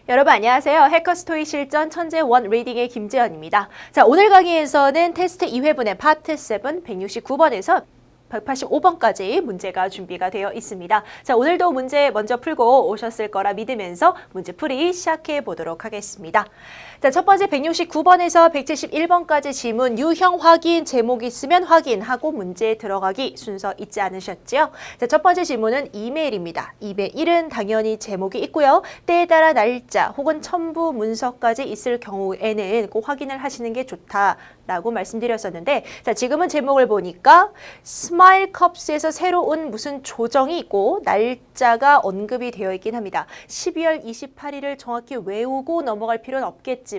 여러분 안녕하세요. 해커스토이 실전 천재 원 리딩의 김재현입니다. 자, 오늘 강의에서는 테스트 2회분의 파트 7 169번에서 185번까지 문제가 준비가 되어 있습니다. 자, 오늘도 문제 먼저 풀고 오셨을 거라 믿으면서 문제 풀이 시작해 보도록 하겠습니다. 자, 첫 번째 169번에서 171번까지 지문 유형 확인 제목이 있으면 확인하고 문제에 들어가기 순서 잊지 않으셨죠? 자, 첫 번째 질문은 이메일입니다. 이메일은 당연히 제목이 있고요. 때에 따라 날짜 혹은 첨부 문서까지 있을 경우에는 꼭 확인을 하시는 게 좋다라고 말씀드렸었는데, 자, 지금은 제목을 보니까 스마일 컵스에서 새로운 무슨 조정이 있고 날짜가 언급이 되어 있긴 합니다. 12월 28일을 정확히 외우고 넘어갈 필요는 없겠지만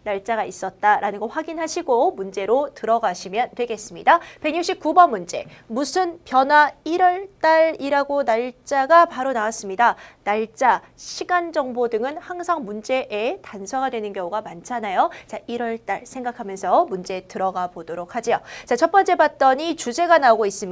날짜가 있었다라는 거 확인하시고 문제로 들어가시면 되겠습니다. 169번 문제. 무슨 변화 1월 달이라고 날짜가 바로 나왔습니다. 날짜, 시간 정보 등은 항상 문제에 단서가 되는 경우가 많잖아요. 자, 1월 달 생각하면서 문제에 들어가 보도록 하죠. 자, 첫 번째 봤더니 주제가 나오고 있습니다.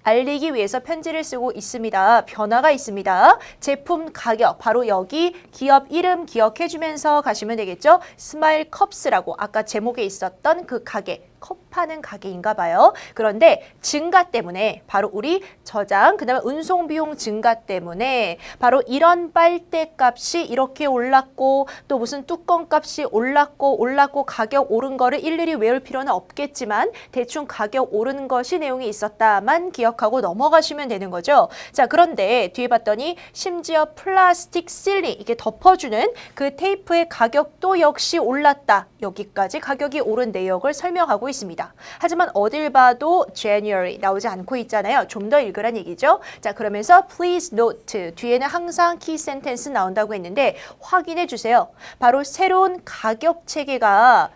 알리기 위해서 편지를 쓰고 있습니다. 변화가 있습니다. 제품 가격, 바로 여기 기업 이름 기억해주면서 가시면 되겠죠. 스마일 컵스라고 아까 제목에 있었던 그 가게, 컵 파는 가게인가 봐요. 그런데 증가 때문에 바로 우리 저장, 그 다음에 운송 비용 증가 때문에 바로 이런 빨대 값이 이렇게 올랐고 또 무슨 뚜껑 값이 올랐고 가격 오른 거를 일일이 외울 필요는 없겠지만 대충 가격 오른 것이 내용이 있었다만 기억하고 넘어가시면 되는 거죠. 자, 그런데 뒤에 봤더니 심지어 플라스틱 실링, 이게 덮어주는 그 테이프의 가격도 역시 올랐다. 여기까지 가격이 오른 내역을 설명하고 있습니다. 하지만 어딜 봐도 January 나오지 않고 있잖아요. 좀 더 읽으란 얘기죠. 자, 그러면서 please note 뒤에는 항상 key sentence 나온다고 했는데 확인해 주세요. 바로 새로운 가격 체계가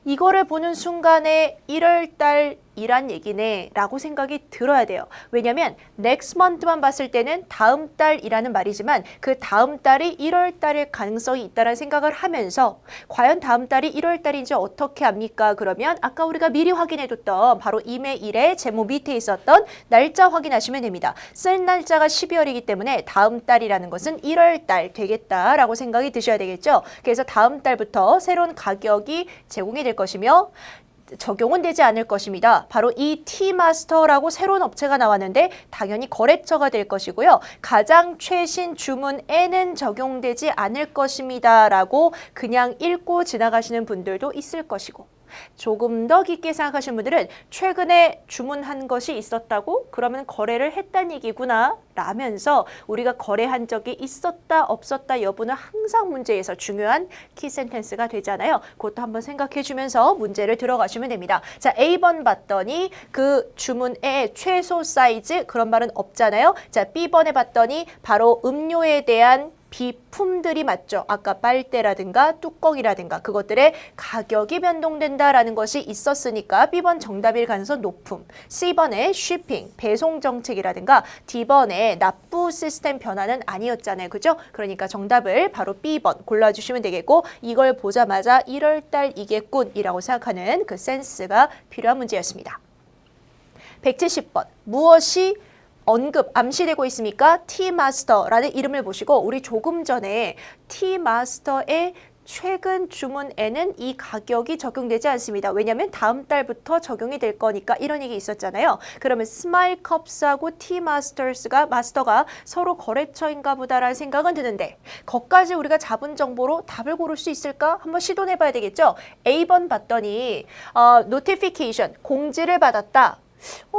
이거를 보는 순간에 1월 달 이란 얘기네 라고 생각이 들어야 돼요. 왜냐면 next month만 봤을 때는 다음 달이라는 말이지만 그 다음 달이 1월 달일 가능성이 있다는 생각을 하면서 과연 다음 달이 1월 달인지 어떻게 압니까? 그러면 아까 우리가 미리 확인해뒀던 바로 이메일의 제목 밑에 있었던 날짜 확인하시면 됩니다. 쓸 날짜가 12월이기 때문에 다음 달이라는 것은 1월 달 되겠다라고 생각이 드셔야 되겠죠. 그래서 다음 달부터 새로운 가격이 제공이 될 것이며 적용은 되지 않을 것입니다. 바로 이 T마스터라고 새로운 업체가 나왔는데 당연히 거래처가 될 것이고요. 가장 최신 주문에는 적용되지 않을 것입니다. 라고 그냥 읽고 지나가시는 분들도 있을 것이고, 조금 더 깊게 생각하시는 분들은 최근에 주문한 것이 있었다고? 그러면 거래를 했다는 얘기구나 라면서 우리가 거래한 적이 있었다 없었다 여부는 항상 문제에서 중요한 키센텐스가 되잖아요. 그것도 한번 생각해 주면서 문제를 들어가시면 됩니다. 자, A번 봤더니 그 주문의 최소 사이즈 그런 말은 없잖아요. 자, B번에 봤더니 바로 음료에 대한 비품들이 맞죠. 아까 빨대라든가 뚜껑이라든가 그것들의 가격이 변동된다라는 것이 있었으니까 B번 정답일 가능성 높음. C번에 쉬핑, 배송 정책이라든가 D번에 납부 시스템 변화는 아니었잖아요. 그죠? 그러니까 정답을 바로 B번 골라주시면 되겠고, 이걸 보자마자 1월 달이겠군이라고 생각하는 그 센스가 필요한 문제였습니다. 170번. 무엇이 언급, 암시되고 있습니까? T마스터라는 이름을 보시고 우리 조금 전에 T마스터의 최근 주문에는 이 가격이 적용되지 않습니다. 왜냐하면 다음 달부터 적용이 될 거니까 이런 얘기 있었잖아요. 그러면 스마일 컵스하고 마스터가 서로 거래처인가 보다라는 생각은 드는데 거기까지 우리가 잡은 정보로 답을 고를 수 있을까? 한번 시도해 봐야 되겠죠? A번 봤더니 notification, 공지를 받았다.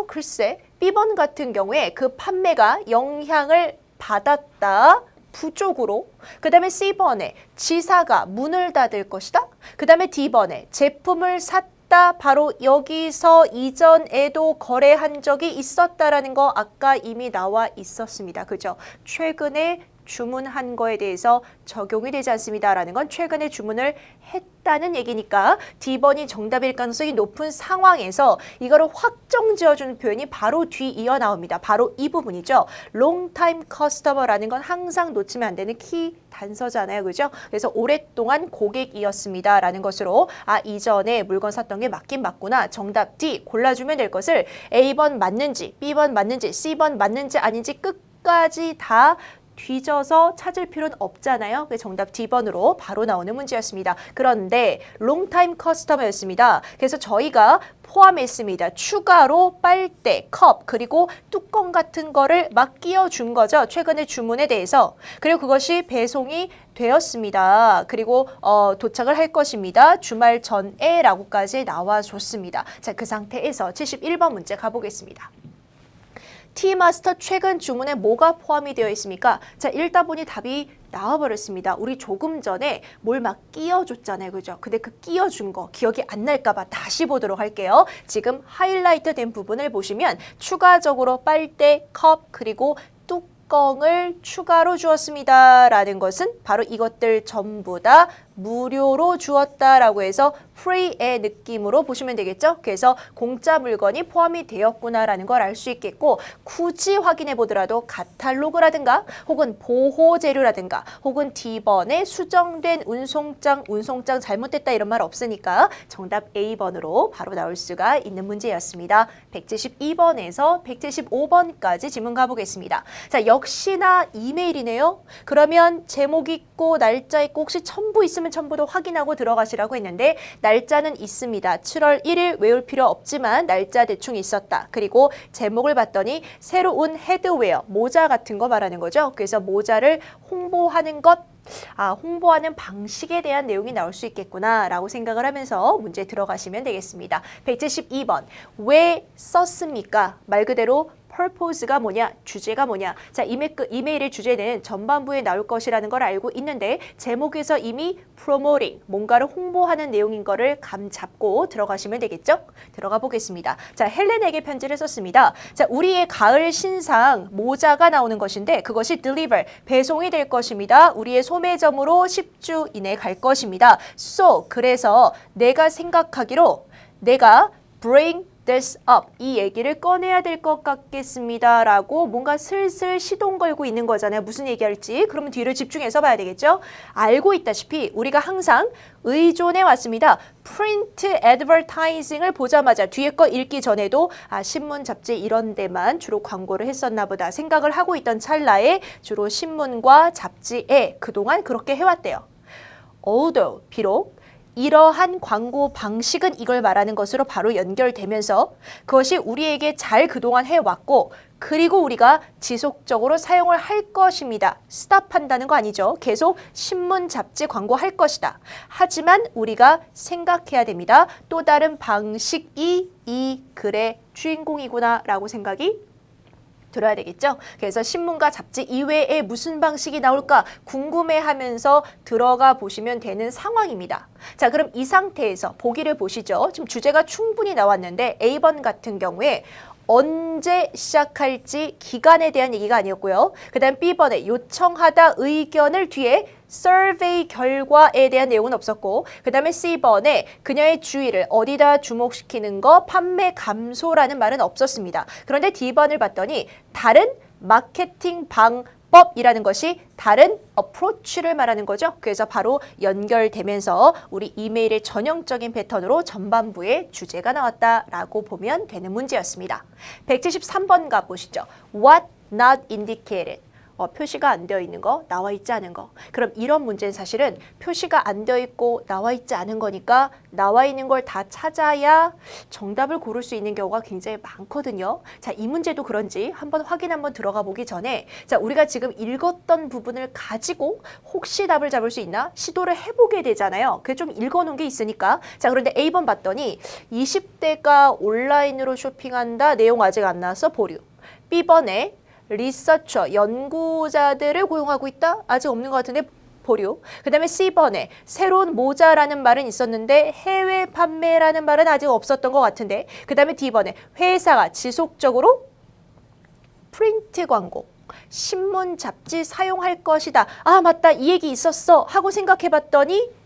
글쎄. B번 같은 경우에 그 판매가 영향을 받았다. 부족으로. 그 다음에 C번에 지사가 문을 닫을 것이다. 그 다음에 D번에 제품을 샀다. 바로 여기서 이전에도 거래한 적이 있었다라는 거 아까 이미 나와 있었습니다. 그죠? 최근에 주문한 거에 대해서 적용이 되지 않습니다라는 건 최근에 주문을 했다는 얘기니까 D번이 정답일 가능성이 높은 상황에서 이거를 확정 지어주는 표현이 바로 뒤 이어 나옵니다. 바로 이 부분이죠. long time customer라는 건 항상 놓치면 안 되는 키 단서잖아요. 그죠? 그래서 오랫동안 고객이었습니다라는 것으로 이전에 물건 샀던 게 맞긴 맞구나. 정답 D 골라주면 될 것을 A번 맞는지, B번 맞는지, C번 맞는지 아닌지 끝까지 다 뒤져서 찾을 필요는 없잖아요. 그래서 정답 D번으로 바로 나오는 문제였습니다. 그런데 롱타임 커스터머였습니다. 그래서 저희가 포함했습니다. 추가로 빨대, 컵, 그리고 뚜껑 같은 거를 막 끼워준 거죠. 최근에 주문에 대해서. 그리고 그것이 배송이 되었습니다. 그리고 도착을 할 것입니다. 주말 전에 라고까지 나와줬습니다. 자, 그 상태에서 71번 문제 가보겠습니다. 티마스터 최근 주문에 뭐가 포함이 되어 있습니까? 자, 읽다 보니 답이 나와버렸습니다. 우리 조금 전에 뭘 막 끼워줬잖아요. 그죠? 근데 그 끼워준 거 기억이 안 날까봐 다시 보도록 할게요. 지금 하이라이트 된 부분을 보시면 추가적으로 빨대, 컵, 그리고 뚜껑을 추가로 주었습니다. 라는 것은 바로 이것들 전부 다 무료로 주었다라고 해서 free의 느낌으로 보시면 되겠죠. 그래서 공짜 물건이 포함이 되었구나라는 걸 알 수 있겠고 굳이 확인해 보더라도 카탈로그라든가 혹은 보호 재료라든가 혹은 D번에 수정된 운송장 잘못됐다 이런 말 없으니까 정답 A번으로 바로 나올 수가 있는 문제였습니다. 172번에서 175번까지 질문 가보겠습니다. 자, 역시나 이메일이네요. 그러면 제목 있고 날짜 있고 혹시 첨부 있으면 첨부도 확인하고 들어가시라고 했는데 날짜는 있습니다. 7월 1일 외울 필요 없지만 날짜 대충 있었다. 그리고 제목을 봤더니 새로운 헤드웨어, 모자 같은 거 말하는 거죠. 그래서 모자를 홍보하는 것, 홍보하는 방식에 대한 내용이 나올 수 있겠구나 라고 생각을 하면서 문제 들어가시면 되겠습니다. 172번, 왜 썼습니까? 말 그대로 purpose가 뭐냐, 주제가 뭐냐. 자, 이메일의 주제는 전반부에 나올 것이라는 걸 알고 있는데 제목에서 이미 promoting, 뭔가를 홍보하는 내용인 거를 감 잡고 들어가시면 되겠죠? 들어가 보겠습니다. 자, 헬렌에게 편지를 썼습니다. 자, 우리의 가을 신상 모자가 나오는 것인데 그것이 deliver, 배송이 될 것입니다. 우리의 소매점으로 10주 이내 갈 것입니다. So, 그래서 내가 생각하기로 내가 bring this up, 이 얘기를 꺼내야 될 것 같겠습니다. 라고 뭔가 슬슬 시동 걸고 있는 거잖아요. 무슨 얘기할지. 그러면 뒤를 집중해서 봐야 되겠죠? 알고 있다시피 우리가 항상 의존해 왔습니다. 프린트 애드버타이징을 보자마자 뒤에 거 읽기 전에도 신문, 잡지 이런 데만 주로 광고를 했었나 보다 생각을 하고 있던 찰나에 주로 신문과 잡지에 그동안 그렇게 해왔대요. Although, 비록 이러한 광고 방식은 이걸 말하는 것으로 바로 연결되면서 그것이 우리에게 잘 그동안 해왔고 그리고 우리가 지속적으로 사용을 할 것입니다. 스탑한다는 거 아니죠. 계속 신문, 잡지 광고할 것이다. 하지만 우리가 생각해야 됩니다. 또 다른 방식이 이 글의 주인공이구나 라고 생각이 들어야 되겠죠. 그래서 신문과 잡지 이외에 무슨 방식이 나올까 궁금해하면서 들어가 보시면 되는 상황입니다. 자, 그럼 이 상태에서 보기를 보시죠. 지금 주제가 충분히 나왔는데 A번 같은 경우에 언제 시작할지 기간에 대한 얘기가 아니었고요. 그 다음 B번에 요청하다 의견을 뒤에 survey 결과에 대한 내용은 없었고 그 다음에 C번에 그녀의 주의를 어디다 주목시키는 거 판매 감소라는 말은 없었습니다. 그런데 D번을 봤더니 다른 마케팅 방법이라는 것이 다른 approach를 말하는 거죠. 그래서 바로 연결되면서 우리 이메일의 전형적인 패턴으로 전반부에 주제가 나왔다라고 보면 되는 문제였습니다. 173번 가보시죠. What not indicated. 표시가 안 되어 있는 거, 나와 있지 않은 거. 그럼 이런 문제는 사실은 표시가 안 되어 있고 나와 있지 않은 거니까 나와 있는 걸 다 찾아야 정답을 고를 수 있는 경우가 굉장히 많거든요. 자, 이 문제도 그런지 한번 들어가 보기 전에 자, 우리가 지금 읽었던 부분을 가지고 혹시 답을 잡을 수 있나 시도를 해보게 되잖아요. 그게 좀 읽어놓은 게 있으니까. 자, 그런데 A번 봤더니 20대가 온라인으로 쇼핑한다. 내용 아직 안 나왔어. 보류. B번에 리서처, 연구자들을 고용하고 있다? 아직 없는 것 같은데 보류. 그 다음에 C번에 새로운 모자라는 말은 있었는데 해외 판매라는 말은 아직 없었던 것 같은데 그 다음에 D번에 회사가 지속적으로 프린트 광고, 신문, 잡지 사용할 것이다. 맞다. 이 얘기 있었어. 하고 생각해봤더니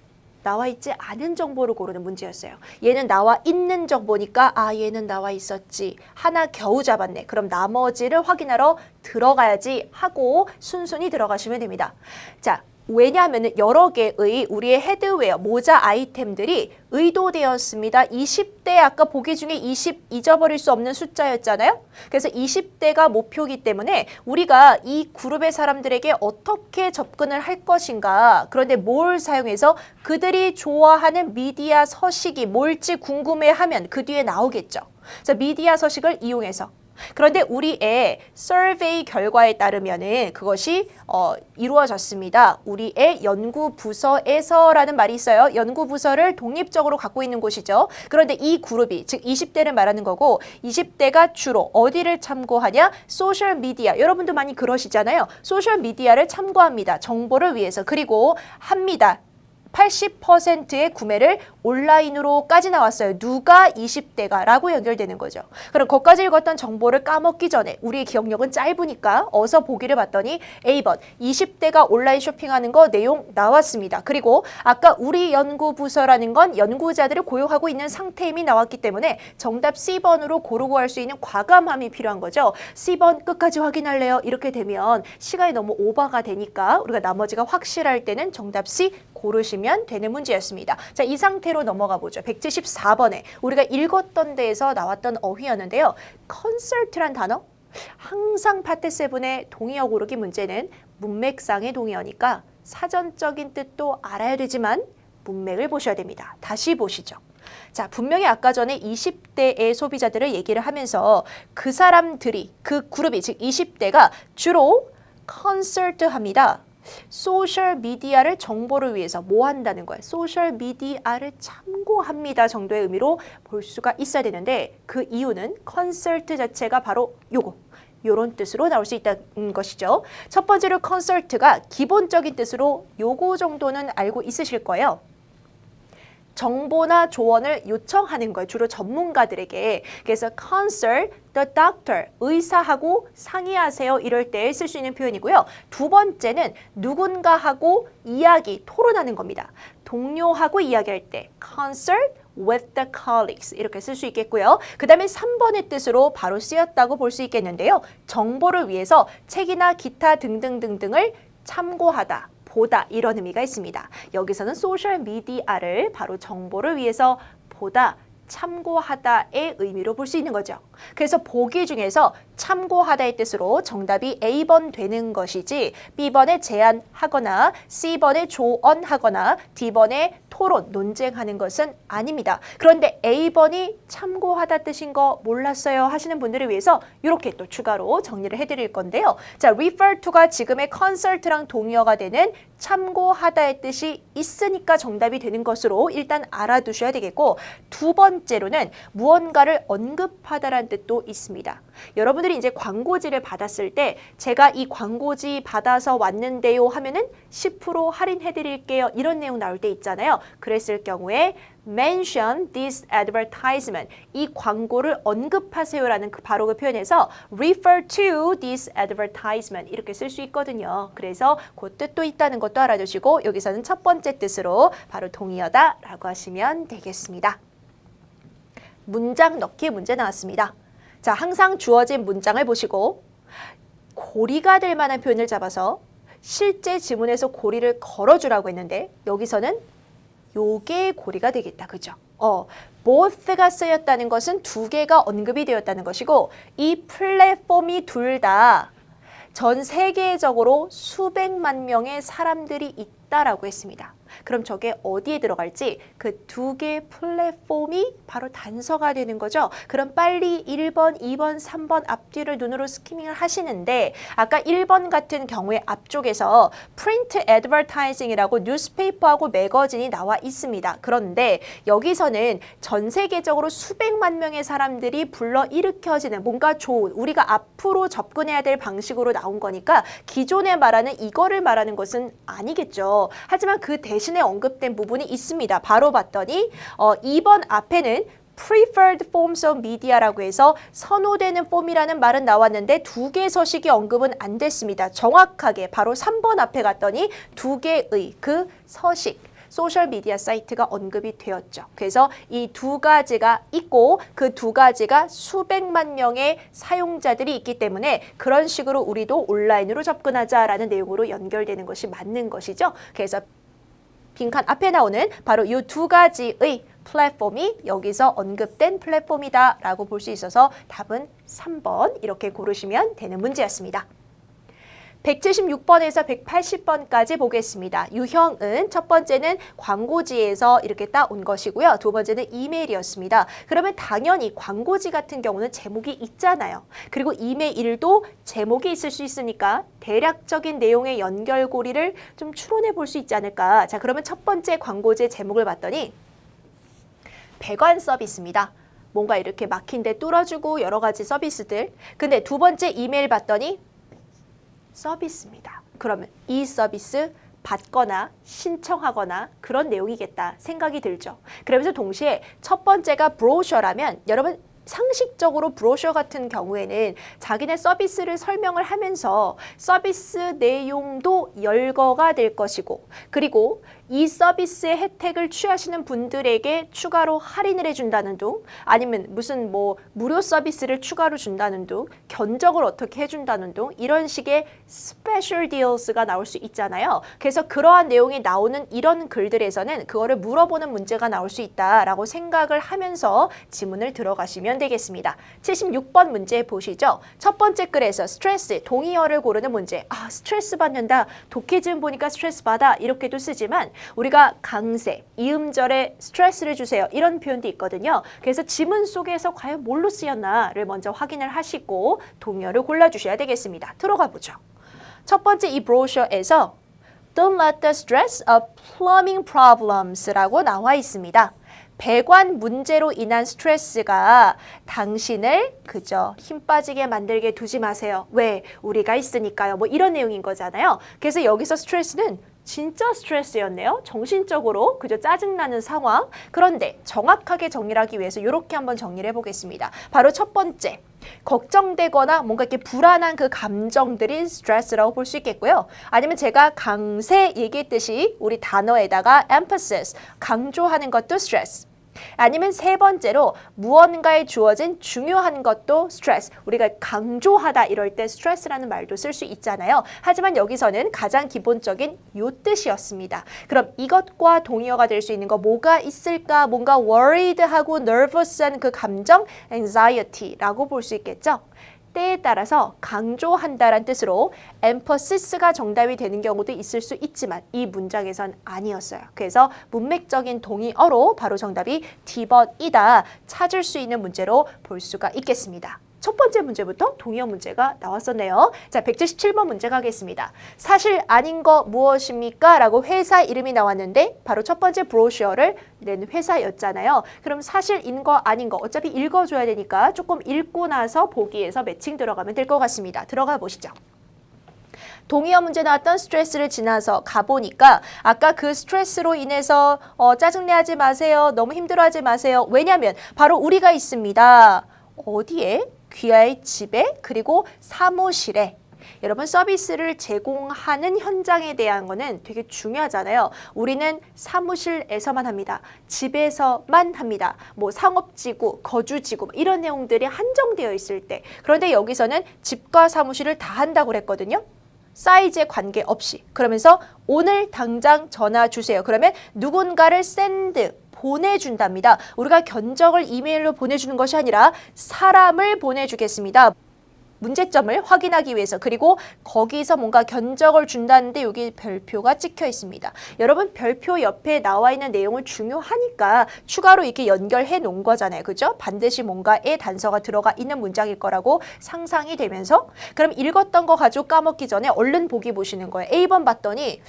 나와 있지 않은 정보를 고르는 문제였어요. 얘는 나와 있는 정보니까 얘는 나와 있었지. 하나 겨우 잡았네. 그럼 나머지를 확인하러 들어가야지 하고 순순히 들어가시면 됩니다. 자, 왜냐하면 여러 개의 우리의 헤드웨어, 모자 아이템들이 의도되었습니다. 20대 아까 보기 중에 20 잊어버릴 수 없는 숫자였잖아요. 그래서 20대가 목표이기 때문에 우리가 이 그룹의 사람들에게 어떻게 접근을 할 것인가. 그런데 뭘 사용해서 그들이 좋아하는 미디어 서식이 뭘지 궁금해하면 그 뒤에 나오겠죠. 자, 미디어 서식을 이용해서. 그런데 우리의 서베이 결과에 따르면은 그것이 이루어졌습니다. 우리의 연구부서에서라는 말이 있어요. 연구부서를 독립적으로 갖고 있는 곳이죠. 그런데 이 그룹이 즉 20대를 말하는 거고 20대가 주로 어디를 참고하냐? 소셜미디어. 여러분도 많이 그러시잖아요. 소셜미디어를 참고합니다. 정보를 위해서. 그리고 합니다. 80%의 구매를 온라인으로까지 나왔어요. 누가 20대가 라고 연결되는 거죠. 그럼 거기까지 읽었던 정보를 까먹기 전에 우리의 기억력은 짧으니까 어서 보기를 봤더니 A번 20대가 온라인 쇼핑하는 거 내용 나왔습니다. 그리고 아까 우리 연구부서라는 건 연구자들을 고용하고 있는 상태임이 나왔기 때문에 정답 C번으로 고르고 할 수 있는 과감함이 필요한 거죠. C번 끝까지 확인할래요? 이렇게 되면 시간이 너무 오버가 되니까 우리가 나머지가 확실할 때는 정답 C 고르시면 되는 문제였습니다. 자, 이 상태로 넘어가 보죠. 174번에 우리가 읽었던 데에서 나왔던 어휘였는데요. 컨설트란 단어? 항상 파트 7의 동의어 고르기 문제는 문맥상의 동의어니까 사전적인 뜻도 알아야 되지만 문맥을 보셔야 됩니다. 다시 보시죠. 자, 분명히 아까 전에 20대의 소비자들을 얘기를 하면서 그 사람들이, 그 그룹이, 즉 20대가 주로 컨설트 합니다. 소셜미디어를 정보를 위해서 뭐 한다는 거예요? 소셜미디어를 참고합니다 정도의 의미로 볼 수가 있어야 되는데 그 이유는 컨설트 자체가 바로 요런 뜻으로 나올 수 있다는 것이죠. 첫 번째로 컨설트가 기본적인 뜻으로 요거 정도는 알고 있으실 거예요. 정보나 조언을 요청하는 거예요. 주로 전문가들에게. 그래서 consult the doctor, 의사하고 상의하세요. 이럴 때 쓸 수 있는 표현이고요. 두 번째는 누군가하고 이야기, 토론하는 겁니다. 동료하고 이야기할 때 consult with the colleagues 이렇게 쓸 수 있겠고요. 그 다음에 3번의 뜻으로 바로 쓰였다고 볼 수 있겠는데요. 정보를 위해서 책이나 기타 등등등등을 참고하다. 보다 이런 의미가 있습니다. 여기서는 소셜미디어를 바로 정보를 위해서 보다, 참고하다의 의미로 볼 수 있는 거죠. 그래서 보기 중에서 참고하다의 뜻으로 정답이 A번 되는 것이지 B번에 제안하거나 C번에 조언하거나 D번에 토론, 논쟁하는 것은 아닙니다. 그런데 A번이 참고하다 뜻인 거 몰랐어요 하시는 분들을 위해서 이렇게 또 추가로 정리를 해드릴 건데요. 자, refer to가 지금의 consult랑 동의어가 되는 참고하다의 뜻이 있으니까 정답이 되는 것으로 일단 알아두셔야 되겠고 두 번째로는 무언가를 언급하다라는 뜻도 있습니다. 여러분들이 이제 광고지를 받았을 때 제가 이 광고지 받아서 왔는데요 하면은 10% 할인해 드릴게요. 이런 내용 나올 때 있잖아요. 그랬을 경우에 mention this advertisement 이 광고를 언급하세요라는 바로 그 표현에서 refer to this advertisement 이렇게 쓸 수 있거든요. 그래서 그 뜻도 있다는 것도 알아두시고 여기서는 첫 번째 뜻으로 바로 동의어다라고 하시면 되겠습니다. 문장 넣기 문제 나왔습니다. 자, 항상 주어진 문장을 보시고 고리가 될 만한 표현을 잡아서 실제 지문에서 고리를 걸어주라고 했는데 여기서는 요게 고리가 되겠다. 그죠? both가 쓰였다는 것은 두 개가 언급이 되었다는 것이고 이 플랫폼이 둘 다 전 세계적으로 수백만 명의 사람들이 있다라고 했습니다. 그럼 저게 어디에 들어갈지 그 두 개의 플랫폼이 바로 단서가 되는 거죠. 그럼 빨리 1번, 2번, 3번 앞뒤를 눈으로 스키밍을 하시는데 아까 1번 같은 경우에 앞쪽에서 프린트 애드버타이징이라고 뉴스페이퍼하고 매거진이 나와 있습니다. 그런데 여기서는 전 세계적으로 수백만 명의 사람들이 불러일으켜지는 뭔가 좋은 우리가 앞으로 접근해야 될 방식으로 나온 거니까 기존에 말하는 이거를 말하는 것은 아니겠죠. 하지만 그 대신에 언급된 부분이 있습니다. 바로 봤더니 2번 앞에는 preferred forms of media라고 해서 선호되는 폼이라는 말은 나왔는데 두 개의 서식이 언급은 안 됐습니다. 정확하게 바로 3번 앞에 갔더니 두 개의 그 서식 소셜미디어 사이트가 언급이 되었죠. 그래서 이 두 가지가 있고 그 두 가지가 수백만 명의 사용자들이 있기 때문에 그런 식으로 우리도 온라인으로 접근하자라는 내용으로 연결되는 것이 맞는 것이죠. 그래서 빈칸 앞에 나오는 바로 이 두 가지의 플랫폼이 여기서 언급된 플랫폼이다 라고 볼 수 있어서 답은 3번 이렇게 고르시면 되는 문제였습니다. 176번에서 180번까지 보겠습니다. 유형은 첫 번째는 광고지에서 이렇게 따온 것이고요. 두 번째는 이메일이었습니다. 그러면 당연히 광고지 같은 경우는 제목이 있잖아요. 그리고 이메일도 제목이 있을 수 있으니까 대략적인 내용의 연결고리를 좀 추론해 볼 수 있지 않을까. 자, 그러면 첫 번째 광고지의 제목을 봤더니 배관 서비스입니다. 뭔가 이렇게 막힌 데 뚫어주고 여러 가지 서비스들. 근데 두 번째 이메일 봤더니 서비스입니다. 그러면 이 서비스 받거나 신청하거나 그런 내용이겠다 생각이 들죠. 그러면서 동시에 첫 번째가 브로셔라면 여러분 상식적으로 브로셔 같은 경우에는 자기네 서비스를 설명을 하면서 서비스 내용도 열거가 될 것이고 그리고 이 서비스의 혜택을 취하시는 분들에게 추가로 할인을 해준다는 둥 아니면 무슨 뭐 무료 서비스를 추가로 준다는 둥 견적을 어떻게 해준다는 둥 이런 식의 스페셜 딜스가 나올 수 있잖아요. 그래서 그러한 내용이 나오는 이런 글들에서는 그거를 물어보는 문제가 나올 수 있다라고 생각을 하면서 지문을 들어가시면 되겠습니다. 76번 문제 보시죠. 첫 번째 글에서 스트레스, 동의어를 고르는 문제. 아, 스트레스 받는다. 독해지음 보니까 스트레스 받아. 이렇게도 쓰지만 우리가 강세, 이음절에 스트레스를 주세요. 이런 표현도 있거든요. 그래서 지문 속에서 과연 뭘로 쓰였나를 먼저 확인을 하시고 동의어를 골라주셔야 되겠습니다. 들어가 보죠. 첫 번째 이 브로셔에서 Don't let the stress of plumbing problems라고 나와 있습니다. 배관 문제로 인한 스트레스가 당신을 그저 힘 빠지게 만들게 두지 마세요. 왜? 우리가 있으니까요. 뭐 이런 내용인 거잖아요. 그래서 여기서 스트레스는 진짜 스트레스였네요. 정신적으로 그저 짜증나는 상황. 그런데 정확하게 정리를 하기 위해서 이렇게 한번 정리를 해보겠습니다. 바로 첫 번째, 걱정되거나 뭔가 이렇게 불안한 그 감정들이 스트레스라고 볼 수 있겠고요. 아니면 제가 강세 얘기했듯이 우리 단어에다가 emphasis, 강조하는 것도 스트레스. 아니면 세 번째로 무언가에 주어진 중요한 것도 스트레스. 우리가 강조하다 이럴 때 스트레스라는 말도 쓸 수 있잖아요. 하지만 여기서는 가장 기본적인 요 뜻이었습니다. 그럼 이것과 동의어가 될 수 있는 거 뭐가 있을까? 뭔가 worried하고 nervous한 그 감정, anxiety라고 볼 수 있겠죠. 때에 따라서 강조한다란 뜻으로 emphasis,가 정답이 되는 경우도 있을 수 있지만 이 문장에선 아니었어요. 그래서 문맥적인 동의어로 바로 정답이 D번이다 찾을 수 있는 문제로 볼 수가 있겠습니다. 첫 번째 문제부터 동의어 문제가 나왔었네요. 자, 177번 문제 가겠습니다. 사실 아닌 거 무엇입니까? 라고 회사 이름이 나왔는데 바로 첫 번째 브로셔를 낸 회사였잖아요. 그럼 사실인 거 아닌 거 어차피 읽어줘야 되니까 조금 읽고 나서 보기에서 매칭 들어가면 될 것 같습니다. 들어가 보시죠. 동의어 문제 나왔던 스트레스를 지나서 가보니까 아까 그 스트레스로 인해서 짜증내지 마세요. 너무 힘들어하지 마세요. 왜냐하면 바로 우리가 있습니다. 어디에? 귀하의 집에 그리고 사무실에 여러분 서비스를 제공하는 현장에 대한 거는 되게 중요하잖아요. 우리는 사무실에서만 합니다. 집에서만 합니다. 뭐 상업지구, 거주지구 이런 내용들이 한정되어 있을 때 그런데 여기서는 집과 사무실을 다 한다고 그랬거든요. 사이즈에 관계없이 그러면서 오늘 당장 전화 주세요. 그러면 누군가를 샌드 보내준답니다. 우리가 견적을 이메일로 보내주는 것이 아니라 사람을 보내주겠습니다. 문제점을 확인하기 위해서 그리고 거기서 뭔가 견적을 준다는데 여기 별표가 찍혀 있습니다. 여러분 별표 옆에 나와 있는 내용을 중요하니까 추가로 이렇게 연결해 놓은 거잖아요. 그죠? 반드시 뭔가의 단서가 들어가 있는 문장일 거라고 상상이 되면서 그럼 읽었던 거 가지고 까먹기 전에 얼른 보기 보시는 거예요. A번 봤더니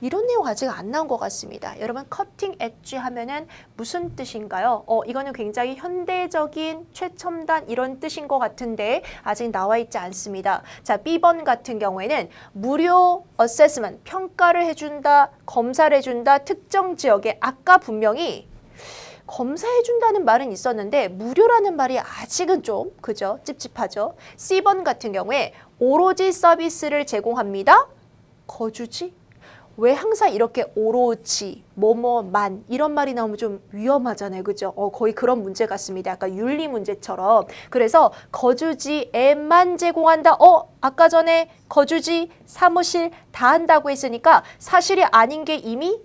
이런 내용 아직 안 나온 것 같습니다. 여러분 커팅 엣지 하면은 무슨 뜻인가요? 이거는 굉장히 현대적인 최첨단 이런 뜻인 것 같은데 아직 나와 있지 않습니다. 자, B번 같은 경우에는 무료 어세스먼트, 평가를 해준다, 검사를 해준다, 특정 지역에 아까 분명히 검사해준다는 말은 있었는데 무료라는 말이 아직은 좀 그죠? 찝찝하죠. C번 같은 경우에 오로지 서비스를 제공합니다. 거주지? 왜 항상 이렇게 오로지, 뭐뭐만 이런 말이 나오면 좀 위험하잖아요. 그죠? 거의 그런 문제 같습니다. 약간 윤리 문제처럼. 그래서 거주지에만 제공한다. 아까 전에 거주지, 사무실 다 한다고 했으니까 사실이 아닌 게 이미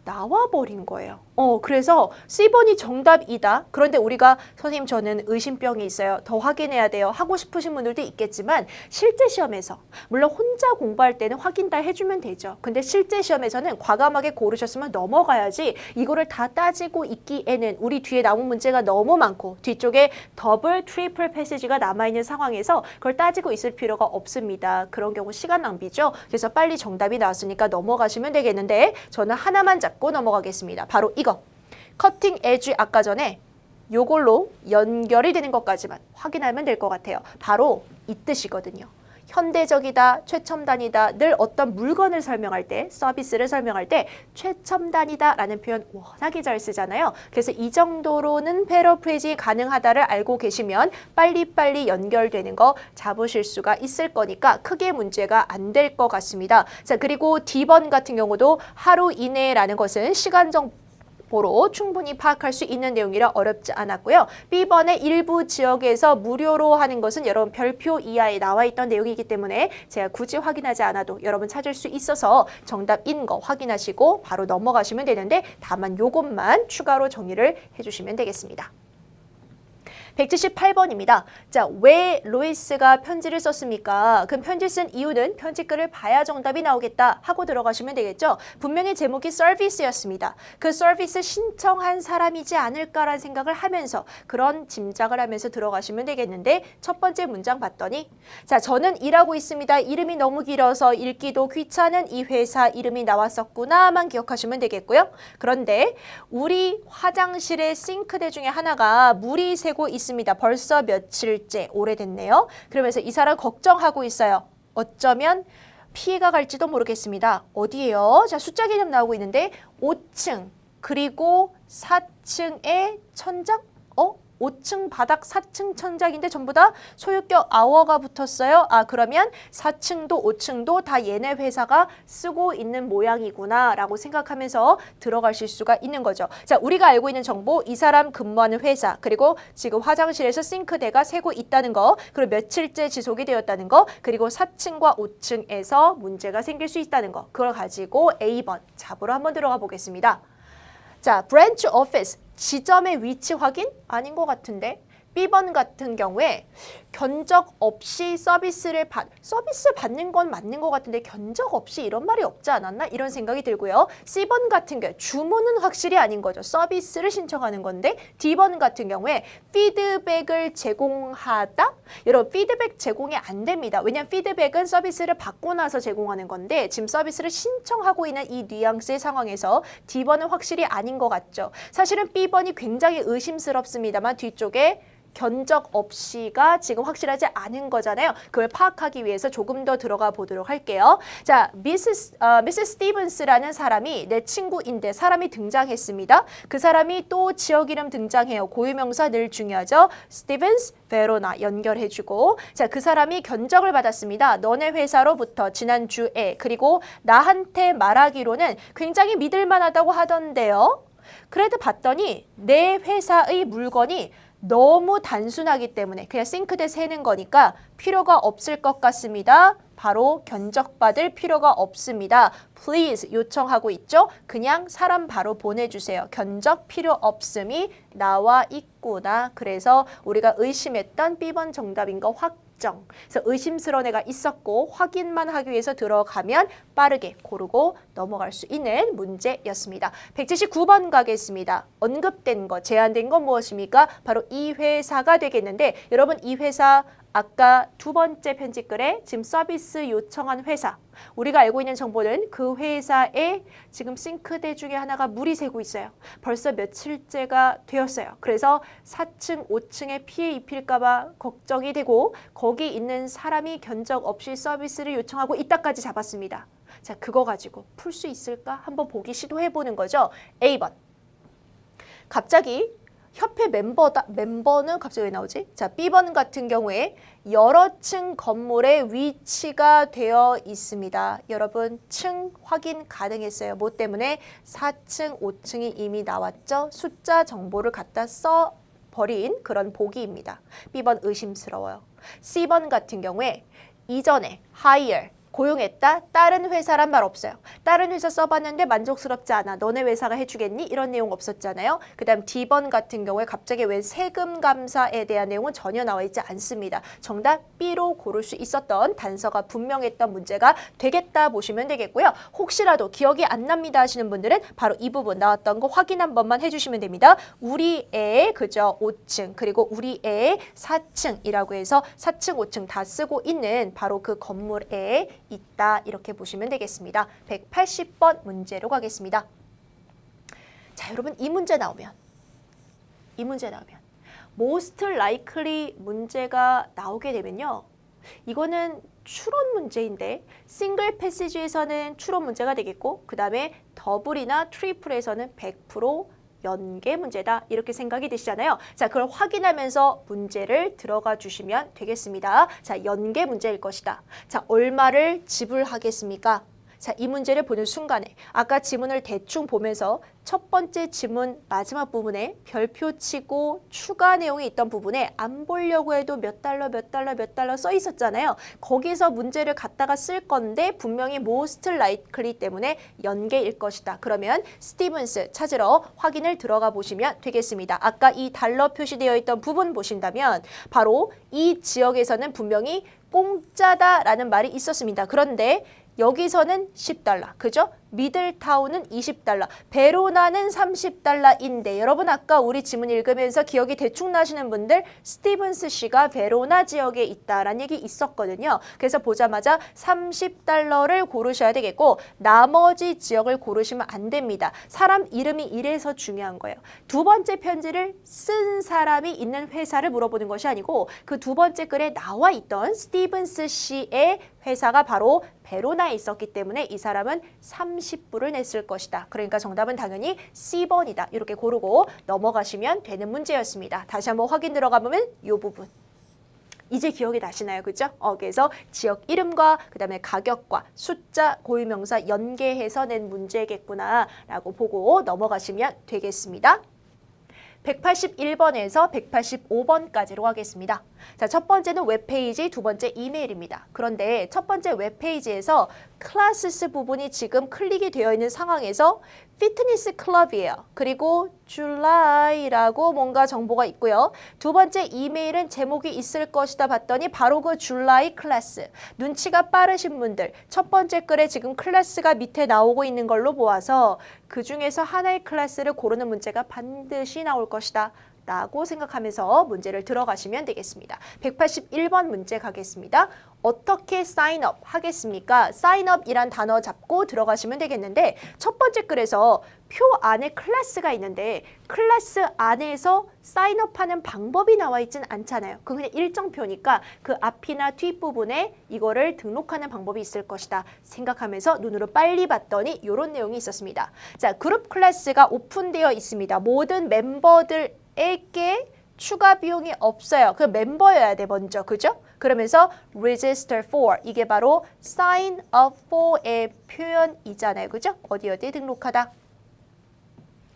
나와버린 거예요. 그래서 C번이 정답이다. 그런데 우리가 선생님 저는 의심병이 있어요. 더 확인해야 돼요. 하고 싶으신 분들도 있겠지만 실제 시험에서 물론 혼자 공부할 때는 확인 다 해주면 되죠. 근데 실제 시험에서는 과감하게 고르셨으면 넘어가야지 이거를 다 따지고 있기에는 우리 뒤에 남은 문제가 너무 많고 뒤쪽에 더블, 트리플 패시지가 남아있는 상황에서 그걸 따지고 있을 필요가 없습니다. 그런 경우 시간 낭비죠. 그래서 빨리 정답이 나왔으니까 넘어가시면 되겠는데 저는 하나만 잡고 넘어가겠습니다. 바로 이거. 커팅 에지 아까 전에 요걸로 연결이 되는 것까지만 확인하면 될 것 같아요. 바로 이 뜻이거든요. 현대적이다, 최첨단이다, 늘 어떤 물건을 설명할 때, 서비스를 설명할 때 최첨단이다 라는 표현 워낙에 잘 쓰잖아요. 그래서 이 정도로는 패러프레이징이 가능하다를 알고 계시면 빨리빨리 연결되는 거 잡으실 수가 있을 거니까 크게 문제가 안 될 것 같습니다. 자, 그리고 D번 같은 경우도 하루 이내라는 것은 시간적 보로 충분히 파악할 수 있는 내용이라 어렵지 않았고요. B번의 일부 지역에서 무료로 하는 것은 여러분 별표 이하에 나와 있던 내용이기 때문에 제가 굳이 확인하지 않아도 여러분 찾을 수 있어서 정답인 거 확인하시고 바로 넘어가시면 되는데 다만 요것만 추가로 정리를 해주시면 되겠습니다. 178번입니다. 자, 왜 로이스가 편지를 썼습니까? 그럼 편지 쓴 이유는 편지글을 봐야 정답이 나오겠다 하고 들어가시면 되겠죠. 분명히 제목이 서비스였습니다. 그 서비스 신청한 사람이지 않을까라는 생각을 하면서 그런 짐작을 하면서 들어가시면 되겠는데 첫 번째 문장 봤더니 자, 저는 일하고 있습니다. 이름이 너무 길어서 읽기도 귀찮은 이 회사 이름이 나왔었구나만 기억하시면 되겠고요. 그런데 우리 화장실의 싱크대 중에 하나가 물이 새고 있습니다. 벌써 며칠째 오래됐네요. 그러면서 이 사람 걱정하고 있어요. 어쩌면 피해가 갈지도 모르겠습니다. 어디예요? 자, 숫자 개념 나오고 있는데 5층 그리고 4층의 천장? 5층 바닥 4층 천장인데 전부 다 소유격 아워가 붙었어요. 그러면 4층도 5층도 다 얘네 회사가 쓰고 있는 모양이구나 라고 생각하면서 들어가실 수가 있는 거죠. 자, 우리가 알고 있는 정보 이 사람 근무하는 회사 그리고 지금 화장실에서 싱크대가 새고 있다는 거 그리고 며칠째 지속이 되었다는 거 그리고 4층과 5층에서 문제가 생길 수 있다는 거 그걸 가지고 A번 잡으러 한번 들어가 보겠습니다. 자, branch office 지점의 위치 확인? 아닌 것 같은데 B번 같은 경우에 견적 없이 서비스 받는 건 맞는 것 같은데 견적 없이 이런 말이 없지 않았나? 이런 생각이 들고요. C번 같은 경우에 주문은 확실히 아닌 거죠. 서비스를 신청하는 건데 D번 같은 경우에 피드백을 제공하다? 여러분 피드백 제공이 안 됩니다. 왜냐하면 피드백은 서비스를 받고 나서 제공하는 건데 지금 서비스를 신청하고 있는 이 뉘앙스의 상황에서 D번은 확실히 아닌 것 같죠. 사실은 B번이 굉장히 의심스럽습니다만 뒤쪽에 견적 없이가 지금 확실하지 않은 거잖아요. 그걸 파악하기 위해서 조금 더 들어가 보도록 할게요. 자, 미스 스티븐스라는 사람이 내 친구인데 사람이 등장했습니다. 그 사람이 또 지역 이름 등장해요. 고유명사 늘 중요하죠. 스티븐스, 베로나 연결해주고 자, 그 사람이 견적을 받았습니다. 너네 회사로부터 지난주에 그리고 나한테 말하기로는 굉장히 믿을만하다고 하던데요. 그래도 봤더니 내 회사의 물건이 너무 단순하기 때문에 그냥 싱크대 새는 거니까 필요가 없을 것 같습니다. 바로 견적받을 필요가 없습니다. Please 요청하고 있죠? 그냥 사람 바로 보내주세요. 견적 필요 없음이 나와 있구나. 그래서 우리가 의심했던 B번 정답인 거 확정. 그래서 의심스러운 애가 있었고 확인만 하기 위해서 들어가면 빠르게 고르고 넘어갈 수 있는 문제였습니다. 179번 가겠습니다. 언급된 거, 제안된 건 무엇입니까? 바로 이 회사가 되겠는데 여러분 이 회사 아까 두 번째 편집글에 지금 서비스 요청한 회사 우리가 알고 있는 정보는 그 회사에 지금 싱크대 중에 하나가 물이 새고 있어요. 벌써 며칠째가 되었어요. 그래서 4층, 5층에 피해 입힐까 봐 걱정이 되고 거기 있는 사람이 견적 없이 서비스를 요청하고 있다까지 잡았습니다. 자, 그거 가지고 풀 수 있을까? 한번 보기 시도해보는 거죠. A번. 갑자기 협회 멤버는 갑자기 왜 나오지? 자, B번 같은 경우에 여러 층 건물에 위치가 되어 있습니다. 여러분, 층 확인 가능했어요. 뭐 때문에? 4층, 5층이 이미 나왔죠? 숫자 정보를 갖다 써버린 그런 보기입니다. B번 의심스러워요. C번 같은 경우에 이전에 hire, 고용했다. 다른 회사란 말 없어요. 다른 회사 써봤는데 만족스럽지 않아. 너네 회사가 해주겠니? 이런 내용 없었잖아요. 그 다음 D번 같은 경우에 갑자기 왜 세금 감사에 대한 내용은 전혀 나와 있지 않습니다. 정답 B로 고를 수 있었던 단서가 분명했던 문제가 되겠다 보시면 되겠고요. 혹시라도 기억이 안 납니다 하시는 분들은 바로 이 부분 나왔던 거 확인 한 번만 해주시면 됩니다. 우리 애 그죠? 5층 그리고 우리 애 4층이라고 해서 4층, 5층 다 쓰고 있는 바로 그 건물에 있다 이렇게 보시면 되겠습니다. 180번 문제로 가겠습니다. 자, 여러분 이 문제 나오면 most likely 문제가 나오게 되면요. 이거는 추론 문제인데 싱글 패시지에서는 추론 문제가 되겠고 그 다음에 더블이나 트리플에서는 100% 연계 문제다 이렇게 생각이 되시잖아요. 자, 그걸 확인하면서 문제를 들어가 주시면 되겠습니다. 자, 연계 문제일 것이다. 자, 얼마를 지불하겠습니까? 자, 이 문제를 보는 순간에 아까 지문을 대충 보면서 첫 번째 지문 마지막 부분에 별표 치고 추가 내용이 있던 부분에 안 보려고 해도 몇 달러 써 있었잖아요. 거기서 문제를 갖다가 쓸 건데 분명히 most likely 때문에 연계일 것이다. 그러면 스티븐스 찾으러 확인을 들어가 보시면 되겠습니다. 아까 이 달러 표시되어 있던 부분 보신다면 바로 이 지역에서는 분명히 공짜다라는 말이 있었습니다. 그런데 여기서는 10달러, 그죠? 미들타운은 20달러, 베로나는 30달러인데 여러분 아까 우리 지문 읽으면서 기억이 대충 나시는 분들 스티븐스 씨가 베로나 지역에 있다라는 얘기 있었거든요. 그래서 보자마자 30달러를 고르셔야 되겠고 나머지 지역을 고르시면 안 됩니다. 사람 이름이 이래서 중요한 거예요. 두 번째 편지를 쓴 사람이 있는 회사를 물어보는 것이 아니고 그 두 번째 글에 나와 있던 스티븐스 씨의 회사가 바로 베로나에 있었기 때문에 이 사람은 30불을 냈을 것이다. 그러니까 정답은 당연히 C번이다. 이렇게 고르고 넘어가시면 되는 문제였습니다. 다시 한번 확인 들어가보면 이 부분. 이제 기억이 나시나요? 그죠? 그래서 지역 이름과 그 다음에 가격과 숫자, 고유명사 연계해서 낸 문제겠구나 라고 보고 넘어가시면 되겠습니다. 181번에서 185번까지로 하겠습니다. 자, 첫 번째는 웹페이지, 두 번째 이메일입니다. 그런데 첫 번째 웹페이지에서 클래스스 부분이 지금 클릭이 되어 있는 상황에서 피트니스 클럽이에요. 그리고 줄라이라고 뭔가 정보가 있고요. 두 번째 이메일은 제목이 있을 것이다 봤더니 바로 그 줄라이 클래스. 눈치가 빠르신 분들 첫 번째 글에 지금 클래스가 밑에 나오고 있는 걸로 보아서 그 중에서 하나의 클래스를 고르는 문제가 반드시 나올 것이다. 라고 생각하면서 문제를 들어가시면 되겠습니다. 181번 문제 가겠습니다. 어떻게 사인업 하겠습니까? 사인업이란 단어 잡고 들어가시면 되겠는데 첫 번째 글에서 표 안에 클래스가 있는데 클래스 안에서 사인업하는 방법이 나와 있지는 않잖아요. 그건 그냥 일정표니까 그 앞이나 뒷부분에 이거를 등록하는 방법이 있을 것이다 생각하면서 눈으로 빨리 봤더니 이런 내용이 있었습니다. 자, 그룹 클래스가 오픈되어 있습니다. 모든 멤버들에게 추가 비용이 없어요. 그 멤버여야 돼 먼저, 그죠? 그러면서 register for 이게 바로 sign up for의 표현이잖아요, 그죠? 어디에 등록하다.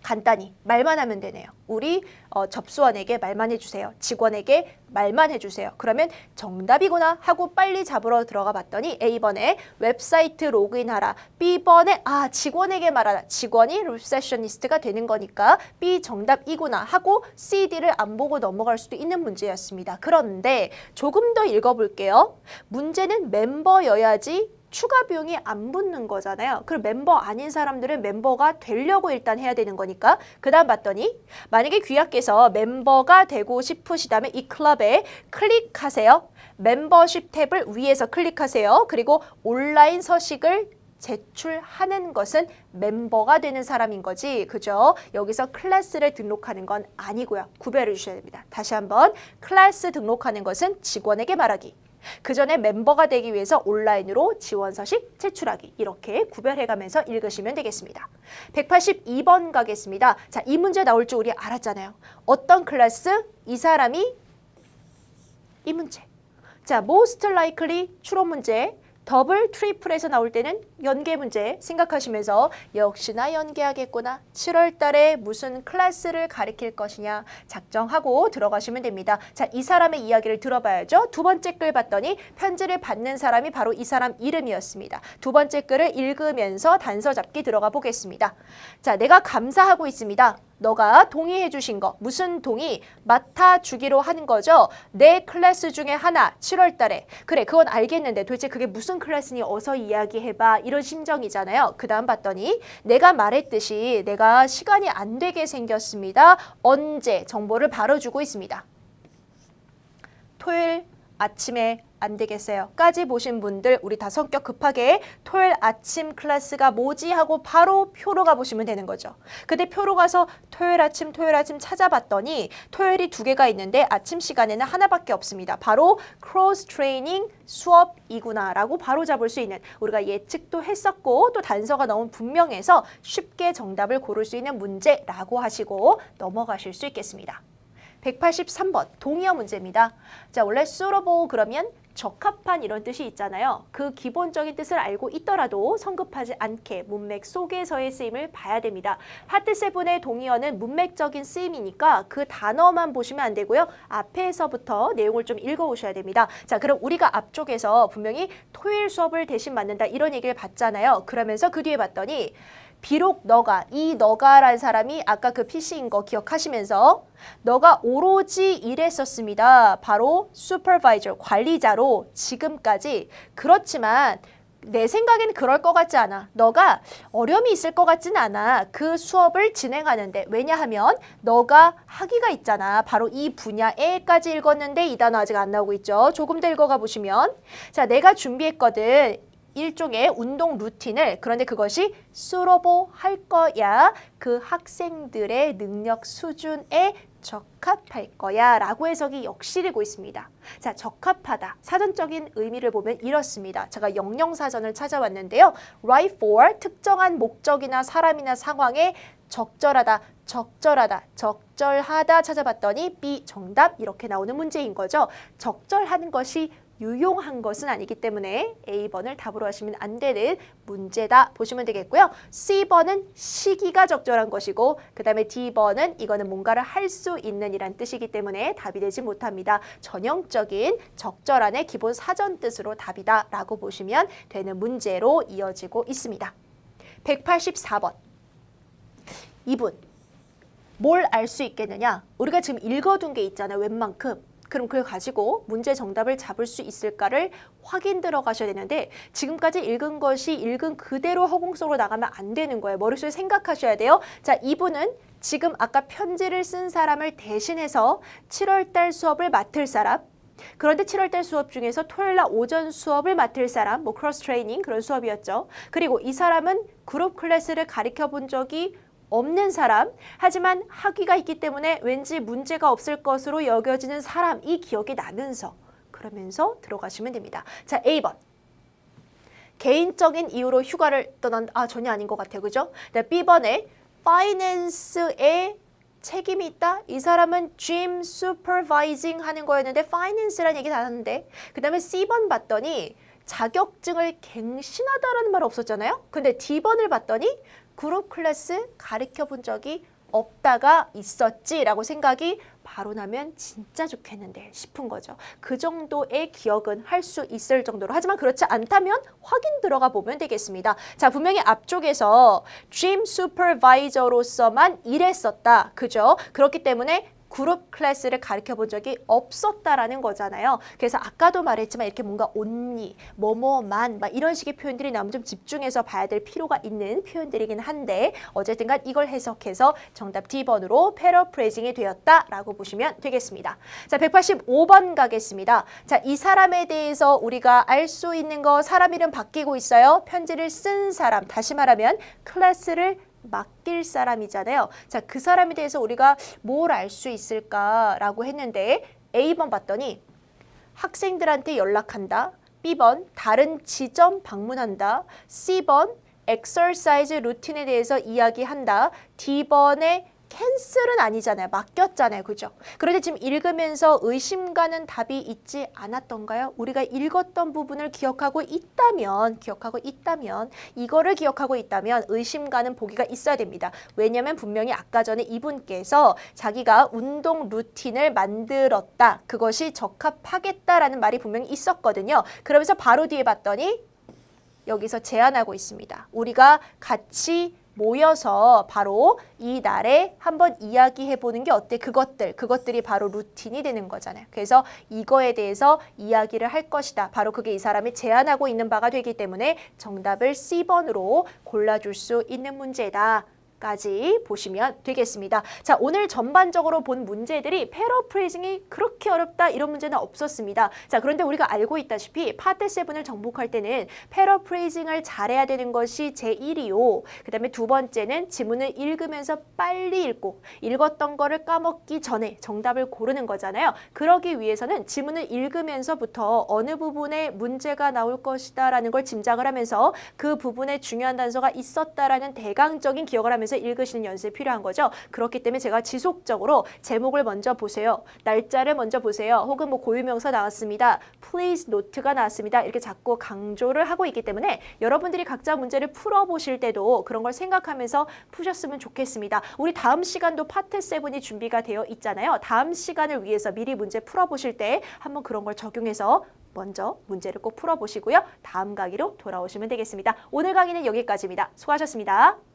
간단히 말만 하면 되네요. 우리 접수원에게 말만 해주세요. 직원에게 말만 해주세요. 그러면 정답이구나 하고 빨리 잡으러 들어가 봤더니 A번에 웹사이트 로그인하라. B번에 직원에게 말하라. 직원이 리셉셔니스트가 되는 거니까 B 정답이구나 하고 C, D를 안 보고 넘어갈 수도 있는 문제였습니다. 그런데 조금 더 읽어볼게요. 문제는 멤버여야지 추가 비용이 안 붙는 거잖아요. 그럼 멤버 아닌 사람들은 멤버가 되려고 일단 해야 되는 거니까 그 다음 봤더니 만약에 귀하께서 멤버가 되고 싶으시다면 이 클럽에 클릭하세요. 멤버십 탭을 위에서 클릭하세요. 그리고 온라인 서식을 제출하는 것은 멤버가 되는 사람인 거지. 그죠? 여기서 클래스를 등록하는 건 아니고요. 구별해 주셔야 됩니다. 다시 한번 클래스 등록하는 것은 직원에게 말하기. 그 전에 멤버가 되기 위해서 온라인으로 지원 서식 제출하기. 이렇게 구별해가면서 읽으시면 되겠습니다. 182번 가겠습니다. 자, 이 문제 나올 줄 우리 알았잖아요. 어떤 클래스? 이 사람이 이 문제. 자, most likely 추론 문제. 더블, 트리플에서 나올 때는 연계 문제 생각하시면서 역시나 연계하겠구나. 7월 달에 무슨 클래스를 가리킬 것이냐 작정하고 들어가시면 됩니다. 자, 이 사람의 이야기를 들어봐야죠. 두 번째 글 봤더니 편지를 받는 사람이 바로 이 사람 이름이었습니다. 두 번째 글을 읽으면서 단서 잡기 들어가 보겠습니다. 자, 내가 감사하고 있습니다. 너가 동의해 주신 거, 무슨 동의? 맡아주기로 하는 거죠. 내 클래스 중에 하나, 7월 달에. 그래, 그건 알겠는데 도대체 그게 무슨 클래스니 어서 이야기해봐. 이런 심정이잖아요. 그 다음 봤더니 내가 말했듯이 내가 시간이 안 되게 생겼습니다. 언제? 정보를 바로 주고 있습니다. 토요일 아침에 안 되겠어요. 까지 보신 분들 우리 다 성격 급하게 토요일 아침 클래스가 뭐지 하고 바로 표로 가보시면 되는 거죠. 근데 표로 가서 토요일 아침 찾아봤더니 토요일이 두 개가 있는데 아침 시간에는 하나밖에 없습니다. 바로 크로스 트레이닝 수업이구나 라고 바로 잡을 수 있는, 우리가 예측도 했었고 또 단서가 너무 분명해서 쉽게 정답을 고를 수 있는 문제라고 하시고 넘어가실 수 있겠습니다. 183번 동의어 문제입니다. 자, 원래 suitable 그러면 적합한 이런 뜻이 있잖아요. 그 기본적인 뜻을 알고 있더라도 성급하지 않게 문맥 속에서의 쓰임을 봐야 됩니다. 파트 7의 동의어는 문맥적인 쓰임이니까 그 단어만 보시면 안 되고요. 앞에서부터 내용을 좀 읽어오셔야 됩니다. 자, 그럼 우리가 앞쪽에서 분명히 토요일 수업을 대신 맡는다 이런 얘기를 봤잖아요. 그러면서 그 뒤에 봤더니 비록 너가, 이 너가라는 사람이 아까 그 PC인 거 기억하시면서 너가 오로지 일했었습니다. 바로 슈퍼바이저, 관리자로 지금까지. 그렇지만 내 생각에는 그럴 것 같지 않아. 너가 어려움이 있을 것 같진 않아. 그 수업을 진행하는데. 왜냐하면 너가 학위가 있잖아. 바로 이 분야에까지 읽었는데 이 단어 아직 안 나오고 있죠. 조금 더 읽어가 보시면, 자, 내가 준비했거든. 일종의 운동 루틴을. 그런데 그것이 suitable 할 거야. 그 학생들의 능력 수준에 적합할 거야 라고 해석이 역실이고 있습니다. 자, 적합하다. 사전적인 의미를 보면 이렇습니다. 제가 영영사전을 찾아왔는데요. right for 특정한 목적이나 사람이나 상황에 적절하다, 적절하다 찾아봤더니 B 정답 이렇게 나오는 문제인 거죠. 적절하는 것이 유용한 것은 아니기 때문에 A번을 답으로 하시면 안 되는 문제다 보시면 되겠고요. C번은 시기가 적절한 것이고 그 다음에 D번은 이거는 뭔가를 할 수 있는 이란 뜻이기 때문에 답이 되지 못합니다. 전형적인 적절한의 기본 사전 뜻으로 답이다 라고 보시면 되는 문제로 이어지고 있습니다. 184번. 이분. 뭘 알 수 있겠느냐? 우리가 지금 읽어둔 게 있잖아요. 웬만큼. 그럼 그걸 가지고 문제 정답을 잡을 수 있을까를 확인 들어가셔야 되는데 지금까지 읽은 것이 읽은 그대로 허공 속으로 나가면 안 되는 거예요. 머릿속에 생각하셔야 돼요. 자, 이분은 지금 아까 편지를 쓴 사람을 대신해서 7월달 수업을 맡을 사람, 그런데 7월달 수업 중에서 토요일날 오전 수업을 맡을 사람, 뭐 크로스 트레이닝 그런 수업이었죠. 그리고 이 사람은 그룹 클래스를 가르쳐 본 적이 없는 사람, 하지만 학위가 있기 때문에 왠지 문제가 없을 것으로 여겨지는 사람이 기억이 나면서 그러면서 들어가시면 됩니다. 자, A번. 개인적인 이유로 휴가를 떠난다. 전혀 아닌 것 같아요. 그죠? B번에 파이낸스에 책임이 있다. 이 사람은 gym supervising 하는 거였는데 finance라는 얘기 나왔는데, 그 다음에 C번 봤더니 자격증을 갱신하다라는 말 없었잖아요. 근데 D번을 봤더니 그룹 클래스 가르쳐 본 적이 없다가 있었지라고 생각이 바로 나면 진짜 좋겠는데 싶은 거죠. 그 정도의 기억은 할 수 있을 정도로. 하지만 그렇지 않다면 확인 들어가 보면 되겠습니다. 자, 분명히 앞쪽에서 gym supervisor로서만 일했었다. 그죠? 그렇기 때문에 그룹 클래스를 가르쳐 본 적이 없었다라는 거잖아요. 그래서 아까도 말했지만 이렇게 뭔가 only, 뭐뭐만 막 이런 식의 표현들이 나오면 좀 집중해서 봐야 될 필요가 있는 표현들이긴 한데 어쨌든 간 이걸 해석해서 정답 D번으로 패러프레이징이 되었다라고 보시면 되겠습니다. 자, 185번 가겠습니다. 자, 이 사람에 대해서 우리가 알 수 있는 거, 사람 이름 바뀌고 있어요. 편지를 쓴 사람, 다시 말하면 클래스를 맡길 사람이잖아요. 자, 그 사람에 대해서 우리가 뭘 알 수 있을까라고 했는데 A번 봤더니 학생들한테 연락한다. B번 다른 지점 방문한다. C번 exercise 루틴에 대해서 이야기한다. D번에 캔슬은 아니잖아요. 맡겼잖아요. 그죠? 그런데 지금 읽으면서 의심 가는 답이 있지 않았던가요? 우리가 읽었던 부분을 기억하고 있다면 이거를 기억하고 있다면 의심 가는 보기가 있어야 됩니다. 왜냐하면 분명히 아까 전에 이분께서 자기가 운동 루틴을 만들었다. 그것이 적합하겠다라는 말이 분명히 있었거든요. 그러면서 바로 뒤에 봤더니 여기서 제안하고 있습니다. 우리가 같이 모여서 바로 이 날에 한번 이야기해보는 게 어때? 그것들이 바로 루틴이 되는 거잖아요. 그래서 이거에 대해서 이야기를 할 것이다. 바로 그게 이 사람이 제안하고 있는 바가 되기 때문에 정답을 C번으로 골라줄 수 있는 문제다. 까지 보시면 되겠습니다. 자, 오늘 전반적으로 본 문제들이 패러프레이징이 그렇게 어렵다 이런 문제는 없었습니다. 자, 그런데 우리가 알고 있다시피 파트 7을 정복할 때는 패러프레이징을 잘해야 되는 것이 제1이요. 그 다음에 두 번째는 지문을 읽으면서 빨리 읽고 읽었던 거를 까먹기 전에 정답을 고르는 거잖아요. 그러기 위해서는 지문을 읽으면서부터 어느 부분에 문제가 나올 것이다 라는 걸 짐작을 하면서 그 부분에 중요한 단서가 있었다라는 대강적인 기억을 하면서 읽으시는 연습이 필요한 거죠. 그렇기 때문에 제가 지속적으로 제목을 먼저 보세요. 날짜를 먼저 보세요. 혹은 뭐 고유명사 나왔습니다. Please note가 나왔습니다. 이렇게 자꾸 강조를 하고 있기 때문에 여러분들이 각자 문제를 풀어보실 때도 그런 걸 생각하면서 푸셨으면 좋겠습니다. 우리 다음 시간도 파트 7이 준비가 되어 있잖아요. 다음 시간을 위해서 미리 문제 풀어보실 때 한번 그런 걸 적용해서 먼저 문제를 꼭 풀어보시고요. 다음 강의로 돌아오시면 되겠습니다. 오늘 강의는 여기까지입니다. 수고하셨습니다.